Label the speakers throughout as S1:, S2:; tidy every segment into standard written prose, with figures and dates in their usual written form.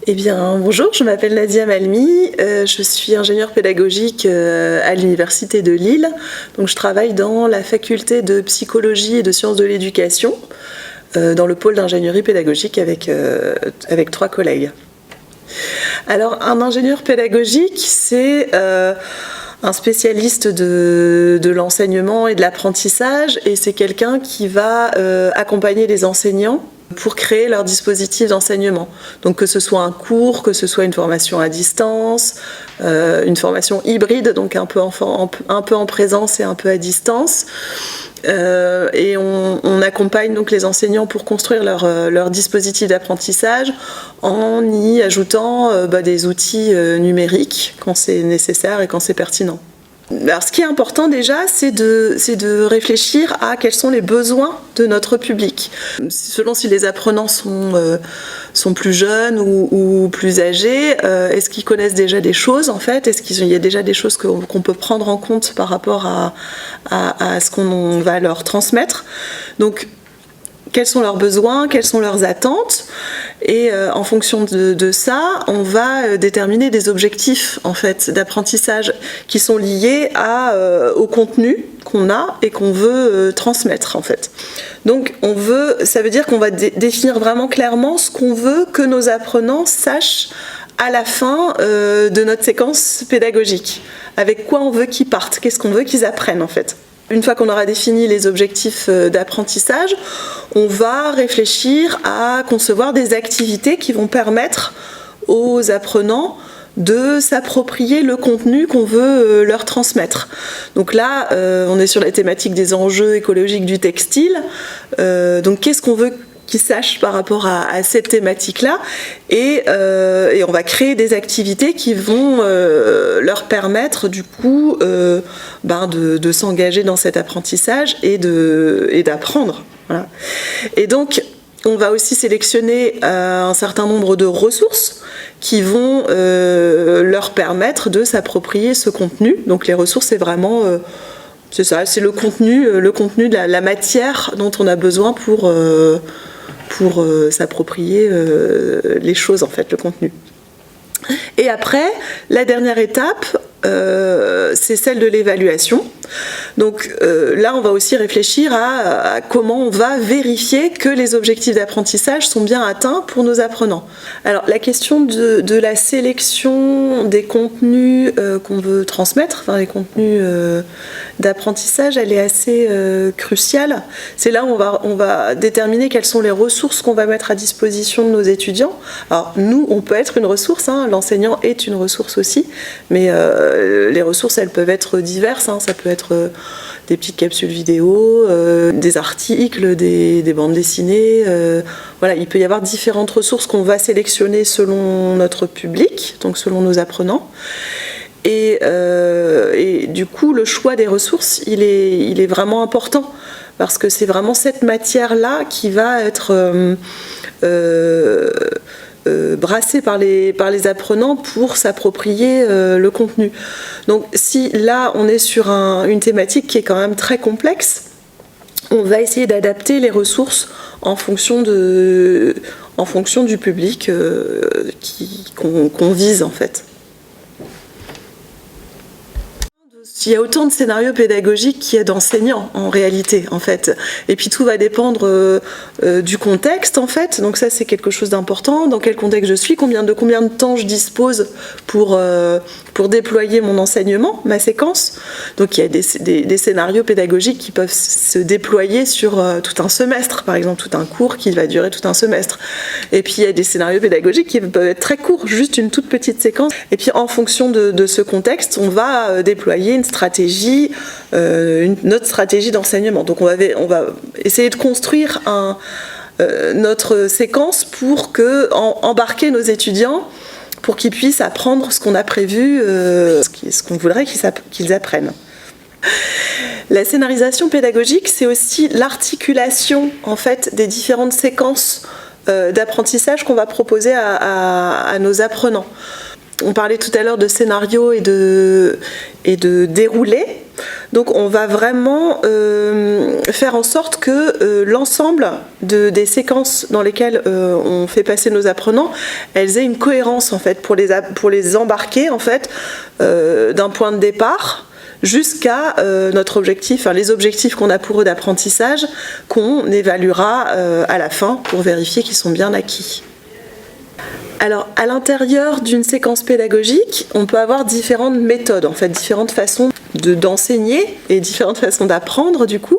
S1: Eh bien, bonjour, je m'appelle Nadia Malmi, je suis ingénieure pédagogique à l'Université de Lille. Donc, je travaille dans la faculté de psychologie et de sciences de l'éducation, dans le pôle d'ingénierie pédagogique avec 3 collègues. Alors, un ingénieur pédagogique, c'est un spécialiste de l'enseignement et de l'apprentissage, et c'est quelqu'un qui va accompagner les enseignants pour créer leur dispositif d'enseignement. Donc que ce soit un cours, que ce soit une formation à distance, une formation hybride, donc un peu en présence et un peu à distance. Et on accompagne donc les enseignants pour construire leur dispositif d'apprentissage en y ajoutant des outils numériques quand c'est nécessaire et quand c'est pertinent. Alors, ce qui est important déjà, c'est de réfléchir à quels sont les besoins de notre public. Selon si les apprenants sont plus jeunes ou plus âgés, est-ce qu'ils connaissent déjà des choses en fait? Est-ce qu'il y a déjà des choses qu'on peut prendre en compte par rapport à ce qu'on va leur transmettre? Donc, quels sont leurs besoins, quelles sont leurs attentes, et en fonction de ça, on va déterminer des objectifs en fait d'apprentissage qui sont liés au contenu qu'on a et qu'on veut transmettre en fait. Donc ça veut dire qu'on va définir vraiment clairement ce qu'on veut que nos apprenants sachent à la fin de notre séquence pédagogique. Avec quoi on veut qu'ils partent, qu'est-ce qu'on veut qu'ils apprennent en fait. Une fois qu'on aura défini les objectifs d'apprentissage, on va réfléchir à concevoir des activités qui vont permettre aux apprenants de s'approprier le contenu qu'on veut leur transmettre. Donc là, on est sur la thématique des enjeux écologiques du textile. Donc qu'est-ce qu'on veut qu'ils sachent par rapport à cette thématique-là, et on va créer des activités qui vont leur permettre du coup de s'engager dans cet apprentissage et d'apprendre. Voilà. Et donc on va aussi sélectionner un certain nombre de ressources qui vont leur permettre de s'approprier ce contenu. Donc les ressources, c'est vraiment c'est ça, c'est le contenu de la matière dont on a besoin pour s'approprier les choses, en fait, le contenu. Et après, la dernière étape, c'est celle de l'évaluation. Donc là, on va aussi réfléchir à comment on va vérifier que les objectifs d'apprentissage sont bien atteints pour nos apprenants. Alors, la question de la sélection des contenus qu'on veut transmettre, enfin les contenus d'apprentissage, elle est assez cruciale. C'est là où on va déterminer quelles sont les ressources qu'on va mettre à disposition de nos étudiants. Alors, nous, on peut être une ressource, hein, l'enseignant est une ressource aussi, mais les ressources, elles peuvent être diverses, hein, ça peut être des petites capsules vidéo, des articles, des bandes dessinées. Voilà, il peut y avoir différentes ressources qu'on va sélectionner selon notre public, donc selon nos apprenants. Et du coup, le choix des ressources, il est vraiment important, parce que c'est vraiment cette matière-là qui va être brassée par les apprenants pour s'approprier le contenu. Donc si là on est sur une thématique qui est quand même très complexe, on va essayer d'adapter les ressources en fonction du public qu'on vise en fait. Il y a autant de scénarios pédagogiques qu'il y a d'enseignants en réalité, en fait. Et puis tout va dépendre du contexte, en fait. Donc ça, c'est quelque chose d'important. Dans quel contexte je suis, combien de temps je dispose pour déployer mon enseignement, ma séquence. Donc il y a des scénarios pédagogiques qui peuvent se déployer sur tout un semestre, par exemple, tout un cours qui va durer tout un semestre. Et puis il y a des scénarios pédagogiques qui peuvent être très courts, juste une toute petite séquence. Et puis en fonction de ce contexte, on va déployer une stratégie, notre stratégie d'enseignement. Donc on va essayer de construire notre séquence pour embarquer nos étudiants pour qu'ils puissent apprendre ce qu'on a prévu, ce qu'on voudrait qu'ils apprennent. La scénarisation pédagogique, c'est aussi l'articulation en fait des différentes séquences d'apprentissage qu'on va proposer à nos apprenants. On parlait tout à l'heure de scénario et de déroulé. Donc on va vraiment faire en sorte que l'ensemble des séquences dans lesquelles on fait passer nos apprenants, elles aient une cohérence en fait pour les embarquer en fait d'un point de départ jusqu'à notre objectif, enfin, les objectifs qu'on a pour eux d'apprentissage, qu'on évaluera à la fin pour vérifier qu'ils sont bien acquis. Alors, à l'intérieur d'une séquence pédagogique, on peut avoir différentes méthodes, en fait, différentes façons d'enseigner et différentes façons d'apprendre, du coup.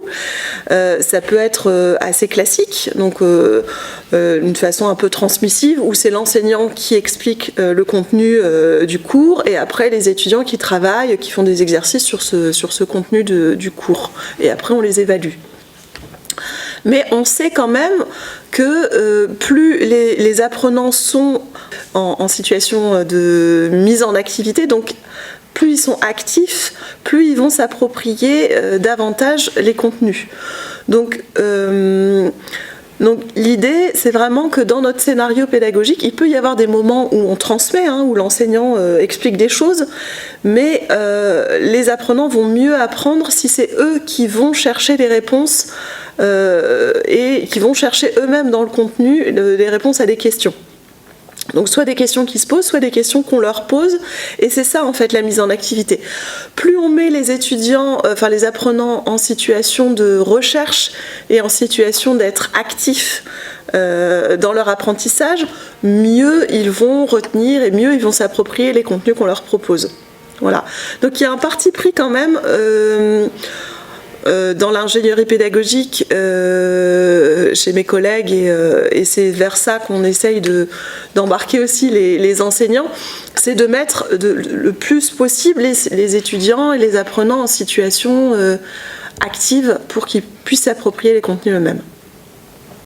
S1: Ça peut être assez classique, donc une façon un peu transmissive, où c'est l'enseignant qui explique le contenu du cours, et après les étudiants qui travaillent, qui font des exercices sur ce contenu du cours. Et après, on les évalue. Mais on sait quand même que plus les apprenants sont en situation de mise en activité, donc plus ils sont actifs, plus ils vont s'approprier davantage les contenus. Donc l'idée, c'est vraiment que dans notre scénario pédagogique, il peut y avoir des moments où on transmet, où l'enseignant explique des choses, mais les apprenants vont mieux apprendre si c'est eux qui vont chercher les réponses et qui vont chercher eux-mêmes dans le contenu les réponses à des questions. Donc soit des questions qui se posent, soit des questions qu'on leur pose, et c'est ça en fait la mise en activité. Plus on met les étudiants, les apprenants en situation de recherche et en situation d'être actifs dans leur apprentissage, mieux ils vont retenir et mieux ils vont s'approprier les contenus qu'on leur propose. Voilà. Donc il y a un parti pris quand même dans l'ingénierie pédagogique chez mes collègues, et c'est vers ça qu'on essaye d'embarquer aussi les enseignants, c'est de mettre le plus possible les étudiants et les apprenants en situation active pour qu'ils puissent s'approprier les contenus eux-mêmes.